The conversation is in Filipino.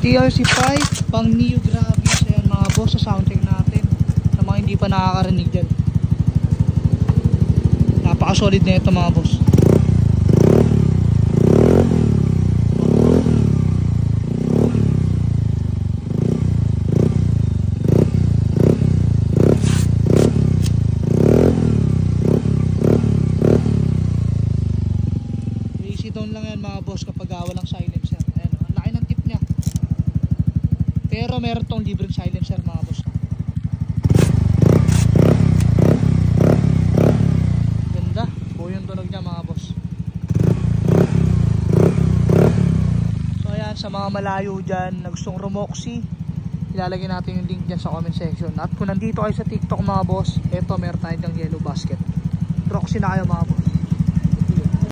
TRC5 pang Neo Gravis. Ayan mga boss, sa soundcheck natin sa mga hindi pa nakakarinig dyan. Napaka solid na ito mga boss. Easy down lang yan mga boss kapag walang silencer. Ayan, ang laki ng tip nya. Pero meron tong libreng silencer mga boss. Ganda, buo yung tunog niya mga boss. So ayan, sa mga malayo dyan na gustong Romoxy, ilalagay natin yung link dyan sa comment section. At kung nandito kayo sa TikTok mga boss, eto meron tayo dyang yellow basket. Roxy na kayo mga boss.